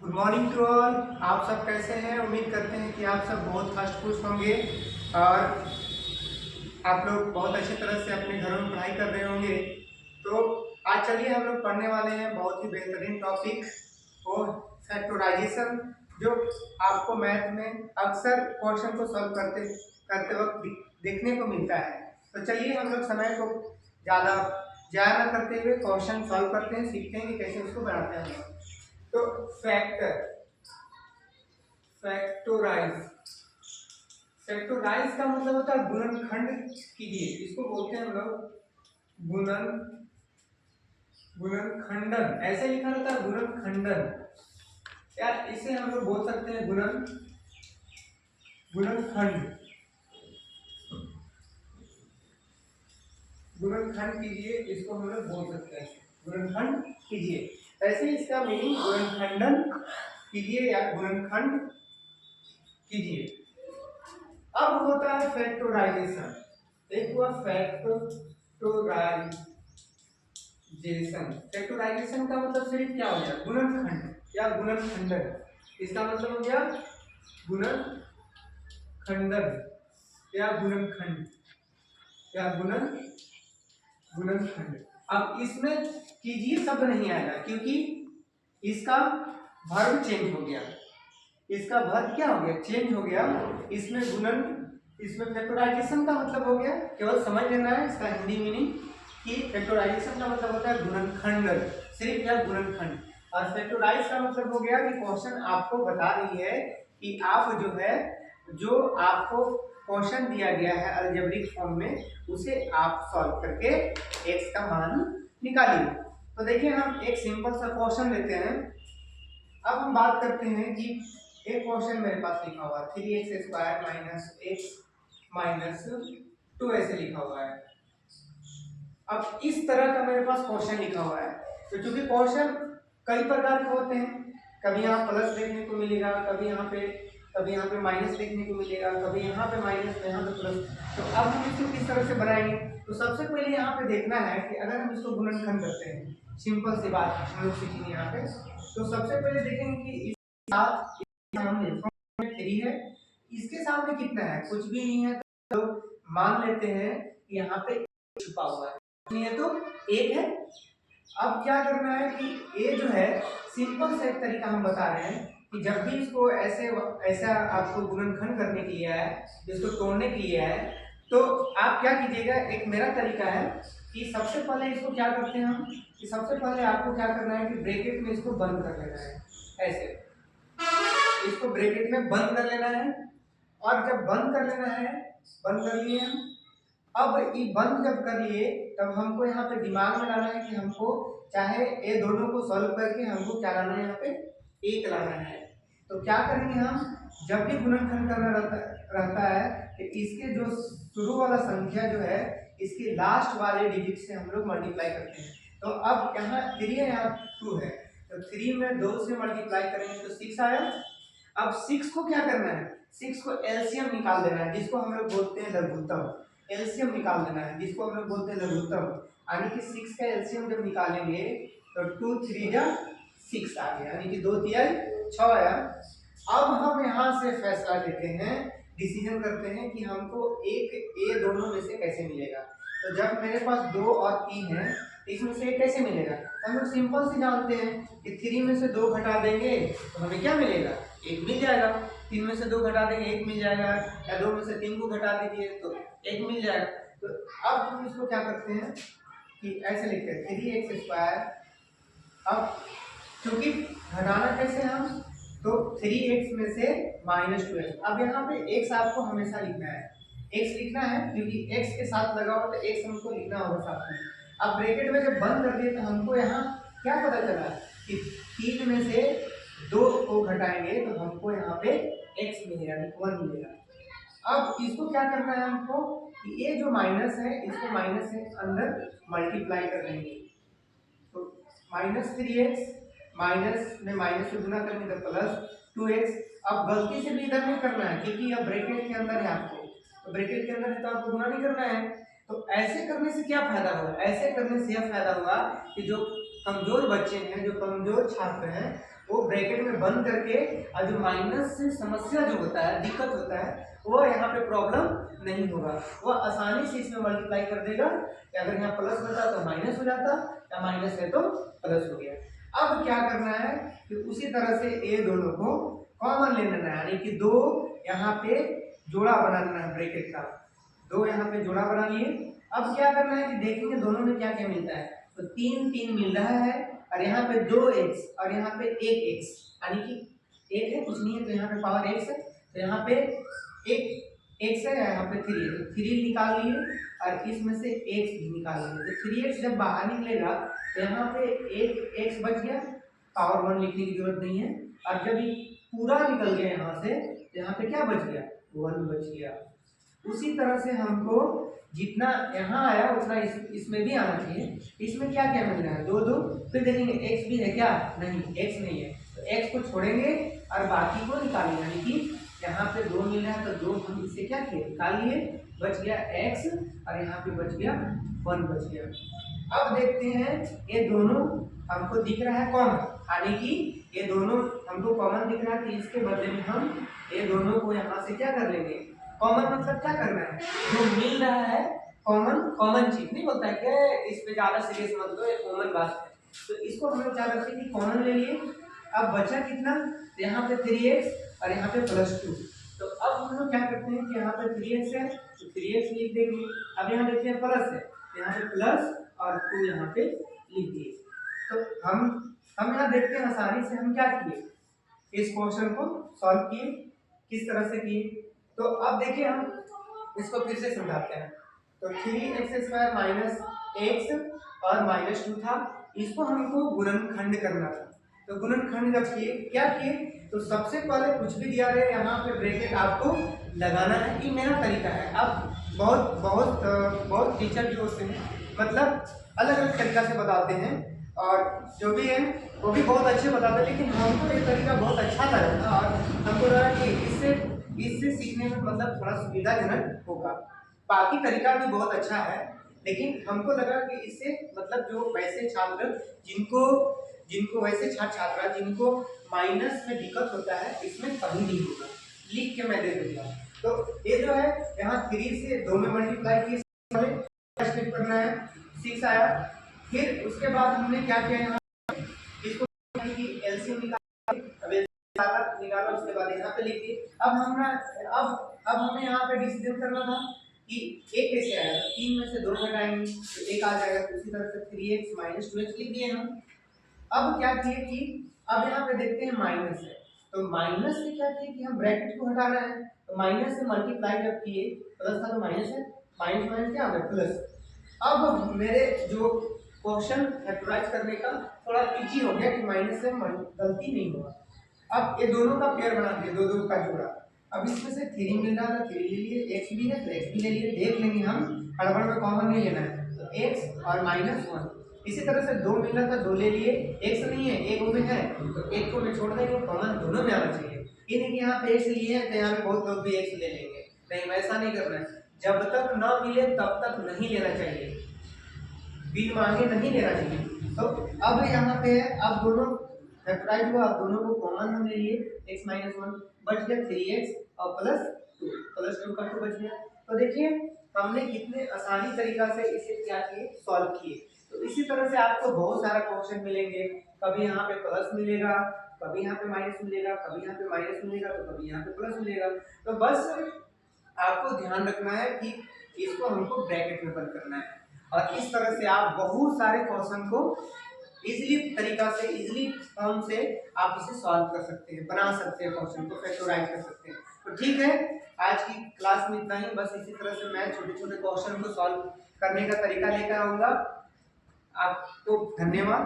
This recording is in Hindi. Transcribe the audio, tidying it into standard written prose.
Good morning to all. आप सब कैसे हैं? उम्मीद करते हैं कि आप सब बहुत हष्ट पुष्ट होंगे और आप लोग बहुत अच्छी तरह से अपने घरों में पढ़ाई कर रहे होंगे। तो आज चलिए हम लोग पढ़ने वाले हैं बहुत ही बेहतरीन टॉपिक वो फैक्टराइजेशन, जो आपको मैथ में अक्सर क्वेश्चन को सॉल्व करते करते वक्त देखने को मिलता है। तो चलिए हम लोग समय को ज़्यादा ज़ाया न करते हुए क्वेश्चन सॉल्व करते हैं, सीखते हैं कि कैसे उसको बनाते हैं। तो फैक्टोराइज फैक्टोराइज का मतलब होता है गुणनखंड कीजिए। इसको बोलते हैं हम लोग गुणनखंडन। ऐसे लिखा रहता है गुणनखंडन, या इसे हम लोग बोल सकते हैं गुणनखंड। गुणनखंड कीजिए, इसको हम लोग बोल सकते हैं गुणनखंड कीजिए। ऐसे इसका मीनिंग गुणनखंडन कीजिए या गुणनखंड कीजिए। अब होता है फैक्टराइजेशन। एक हुआ फैक्टराइजेशन का मतलब सिर्फ क्या हो गया? गुणनखंड या गुणनखंडन। इसका मतलब हो गया गुणनखंडन या गुणनखंड या गुणनखंड। अब इसमें कीजिए शब्द नहीं आएगा क्योंकि इसका वर्ब चेंज हो गया। इसका वर्ब क्या हो गया? चेंज हो गया। इसमें फैक्टराइजेशन का मतलब हो गया, केवल समझ लेना है इसका हिंदी मीनिंग कि फैक्टराइजेशन का मतलब होता है गुणनखंड, सिर्फ या गुणनखंड। और फैक्टराइज का मतलब हो गया कि क्वेश्चन आपको बता रही है कि आप जो आपको क्वेश्चन दिया गया है अलजेब्रिक फॉर्म में, उसे आप सॉल्व करके x का मान निकालिए। तो देखिए हम एक सिंपल सा क्वेश्चन लेते हैं। अब हम बात करते हैं कि एक क्वेश्चन मेरे पास लिखा हुआ है 3x² - x - 2 ऐसे लिखा हुआ है। अब इस तरह का मेरे पास क्वेश्चन लिखा हुआ है। तो चूंकि क्वेश्चन कई प्रकार के होते हैं, कभी यहाँ प्लस देखने को मिलेगा, कभी यहाँ पे माइनस देखने को मिलेगा, कभी यहाँ पे माइनस तो यहाँ पे प्लस। तो अब हम इसको किस तरह से बनाएंगे? तो सबसे पहले यहाँ पे देखना है कि अगर हम इसको गुणनखंड करते हैं, सिंपल सी बात हम लोग सीखेंगे यहाँ पे। तो सबसे पहले देखेंगे कि इसके साथ सामने 3 है, इसके सामने कितना है? कुछ भी नहीं है, तो मान लेते हैं कि यहाँ पे छुपा हुआ है, नहीं है तो 1 है। अब क्या करना है कि ये जो है सिंपल सा एक तरीका हम बता रहे हैं कि जब भी इसको ऐसा आपको गुणनखंड करने के लिए है, इसको तोड़ने के लिए है, तो आप क्या कीजिएगा, एक मेरा तरीका है कि सबसे पहले इसको क्या करते हैं हम कि सबसे पहले आपको क्या करना है कि ब्रैकेट में इसको बंद कर लेना है। ऐसे इसको ब्रैकेट में बंद कर लेना है, और जब बंद कर लेना है, बंद कर लिए हम। अब ये बंद जब कर लिए, तब हमको यहाँ पे दिमाग में लाना है कि हमको चाहे ये दोनों को सॉल्व करके हमको क्या लाना है, यहाँ पे 1 लाना है। तो क्या करेंगे हम, जब भी गुणनखंड करना रहता है कि इसके जो शुरू वाला संख्या जो है, इसके लास्ट वाले डिजिट से हम लोग मल्टीप्लाई करते हैं। तो अब यहाँ 3 है, यहाँ 2 है, तो 3 में 2 से मल्टीप्लाई करेंगे तो 6 आया। अब 6 को क्या करना है? 6 को एलसीएम निकाल देना है, जिसको हम लोग बोलते हैं लघुत्तम। एलसीएम निकाल देना है, जिसको हम लोग बोलते हैं लघुत्तम। यानी कि 6 का एलसीएम जब निकालेंगे तो 2 3 जा 6 आ गया, यानी कि 2 3 6 आया। अब हम यहाँ से फैसला लेते हैं, डिसीजन करते हैं कि हमको एक ए दोनों में से कैसे मिलेगा। तो जब मेरे पास 2 और 3 है, इसमें से एक कैसे मिलेगा? हम लोग सिंपल से जानते हैं कि 3 में से 2 घटा देंगे तो हमें क्या मिलेगा? 1 मिल जाएगा। 3 में से 2 घटा देंगे 1 मिल जाएगा, या 2 में से 3 को घटा दीजिए तो 1 मिल जाएगा। तो अब हम इसको क्या करते हैं कि ऐसे लिखते हैं 3x²। अब क्योंकि घटाना कैसे हम, तो 3x में से -2x। अब यहाँ पे x आपको हमेशा लिखना है, x लिखना है क्योंकि x के साथ लगा हुआ, तो x हमको लिखना होगा साथ में। अब ब्रैकेट में जब बंद कर दिए तो हमको यहाँ क्या पता चला कि 3 में से 2 को घटाएंगे तो हमको यहाँ पे x मिलेगा, 1 मिलेगा। अब इसको क्या करना है हमको कि ये जो माइनस है, इसको माइनस से अंदर मल्टीप्लाई कर देंगे। तो -3x माइनस में माइनस से गुना करेंगे तो +2x। अब गलती से भी इधर नहीं करना है क्योंकि अब ब्रैकेट के अंदर है आपको, तो ब्रैकेट के अंदर है तो आपको गुना नहीं करना है। तो ऐसे करने से क्या फायदा होगा? ऐसे करने से यह फायदा होगा कि जो कमजोर बच्चे हैं, जो कमजोर छात्र हैं, वो ब्रैकेट में बंद करके, और जो माइनस से समस्या जो होता है, दिक्कत होता है, वो यहाँ पे प्रॉब्लम नहीं होगा। वो आसानी से इसमें मल्टीप्लाई कर देगा। अगर यहाँ प्लस होता तो माइनस हो जाता, या माइनस है तो प्लस हो गया। अब क्या करना है कि उसी तरह से ये दोनों को कॉमन ले लेना है, यानी कि दो यहाँ पे जोड़ा बना लेना है ब्रैकेट का। दो यहाँ पे जोड़ा बना लिए। अब क्या करना है कि देखेंगे दोनों में क्या क्या मिलता है। तो 3 3 मिल रहा है, और यहाँ पे 2x और यहाँ पे 1x, यानी कि 1 है कुछ नहीं है, तो यहाँ पे पावर x है, तो यहाँ पे एक x है, यहाँ पे 3 है, तो 3 निकाल लिए, और इसमें से x भी निकाल लिए। तो 3x जब बाहर निकलेगा तो यहाँ पे एक x बच गया, पावर 1 लिखने की जरूरत नहीं है। और जब ये पूरा निकल गया यहाँ से, तो यहाँ पे क्या बच गया, 1 बच गया। उसी तरह से हमको जितना यहाँ आया उतना इसमें भी आना चाहिए। इसमें क्या क्या मिल रहा है, 2 2, फिर देखेंगे x भी है क्या, नहीं x नहीं है, तो x को छोड़ेंगे और बाकी को निकालेंगे, यानी कि यहाँ पे 2 मिल रहा है, तो 2 हम इसे क्या किए, निकाल लिए, बच गया x, और यहाँ पे बच गया 1 बच गया। अब देखते हैं ये दोनों हमको दिख रहा है कॉमन, यानी कि ये दोनों हमको कॉमन दिख रहा है, तो इसके बदले में हम ये दोनों को यहाँ से क्या कर लेंगे, कॉमन मतलब क्या करना है, जो मिल रहा है कॉमन, कॉमन चीज नहीं होता है कि इस पे ज्यादा सीरियस मत लो, ये कॉमन बात है, तो इसको हम लोग क्या करते हैं कि कॉमन ले लिए। अब बचा कितना, तो यहाँ पे 3x और यहाँ पे +2, तो अब हम लोग क्या करते हैं कि यहाँ पे 3x है तो 3x लिख देंगे। अब यहाँ देखिए प्लस है, तो यहाँ पे प्लस और 2 यहाँ पे लिख दिए। तो हम यहाँ देखते हैं आसानी से हम क्या किए, इस क्वेश्चन को सॉल्व किए। किस तरह से किए, तो अब देखिए हम इसको फिर से समझाते हैं। तो 3x² माइनस x और -2 था, इसको हमको गुणनखंड करना था। तो गुणनखंड जब किए, क्या किए, तो सबसे पहले कुछ भी दिया रहे यहाँ पे ब्रैकेट आपको लगाना है। ये मेरा तरीका है। अब बहुत टीचर जो होते हैं मतलब अलग अलग तरीका से बताते हैं, और जो भी है वो भी बहुत अच्छे बताते हैं, लेकिन हमको ये तरीका बहुत अच्छा लगा था, और हमको लगा कि इससे सीखने में मतलब थोड़ा सुविधाजनक होगा। बाकी तरीका भी बहुत अच्छा है, लेकिन हमको लगा कि इससे मतलब जो वैसे छात्र जिनको वैसे छात्र जिनको माइनस में दिक्कत होता है, इसमें कभी नहीं होगा। लिख के मैं दे दूंगा। तो ये जो है यहाँ 3 से 2 में मल्टीप्लाई किए, स्टेप करना है, 6 आया। फिर उसके बाद हमने क्या किया, यहाँ इसको एलसीएम निकालो, उसके बाद यहाँ पे लिख दिए। अब हमें यहाँ पे डिसीजन करना था कि एक कैसे आएगा, 3 में से 2 घटाएंगे तो 1 आ जाएगा। तो उसी तरह से 3x - 2x लिख दिए हम। अब क्या किए कि अब यहाँ पे देखते हैं माइनस है, तो माइनस से क्या किए कि हम ब्रैकेट को हटाना है, तो माइनस से मल्टीप्लाई जब किए, प्लस था तो माइनस है, माइनस माइनस क्या आ गया प्लस। अब मेरे जो क्वेश्चन फैक्टराइज करने का थोड़ा इजी हो गया कि माइनस से गलती नहीं हुआ। अब ये दोनों का पेयर बना दिए, 2 2 का जोड़ा। अब इसमें से 3 मिल रहा था, 3 ले लिए, x भी है तो x भी ले लिए। देख लेंगे हम, हड़बड़ में कॉमन नहीं लेना है, तो x और -1। इसी तरह से 2 मिल रहा था, 2 ले लिए, x नहीं है, 1 में है तो 1 को मैं छोड़ देंगे, कॉमन दोनों में आना चाहिए। ये नहीं कि यहाँ पे x लिए हैं तो यहाँ पे बहुत लोग भी x ले लेंगे, नहीं वैसा नहीं करना है। जब तक ना मिले तब तक नहीं लेना चाहिए, बिन मांगे नहीं लेना चाहिए। तो अब यहाँ पे अब दोनों फैक्टराइज हुआ, अब दोनों को कॉमन हम ले लिए, x - 1 बच गया 3x और +2 का 2 बच गया। तो देखिए हमने कितने आसानी तरीका से इसे क्या किए, सॉल्व किए। तो इसी तरह से आपको बहुत सारा क्वेश्चन मिलेंगे, कभी यहाँ पे प्लस मिलेगा, कभी यहाँ पे माइनस मिलेगा, कभी यहाँ पे माइनस मिलेगा, तो कभी यहाँ पे प्लस मिलेगा। तो बस आपको ध्यान रखना है कि इसको हमको ब्रैकेट में बंद करना है, और इस तरह से आप बहुत सारे क्वेश्चन को इजीली तरीका से, इजीली फॉर्म से आप इसे सॉल्व कर सकते हैं, बना सकते हैं, क्वेश्चन को फैक्टराइज कर सकते हैं। तो ठीक है, आज की क्लास में इतना ही। बस इसी तरह से मैं छोटे छोटे क्वेश्चन को सॉल्व करने का तरीका लेकर आऊंगा। आपको धन्यवाद।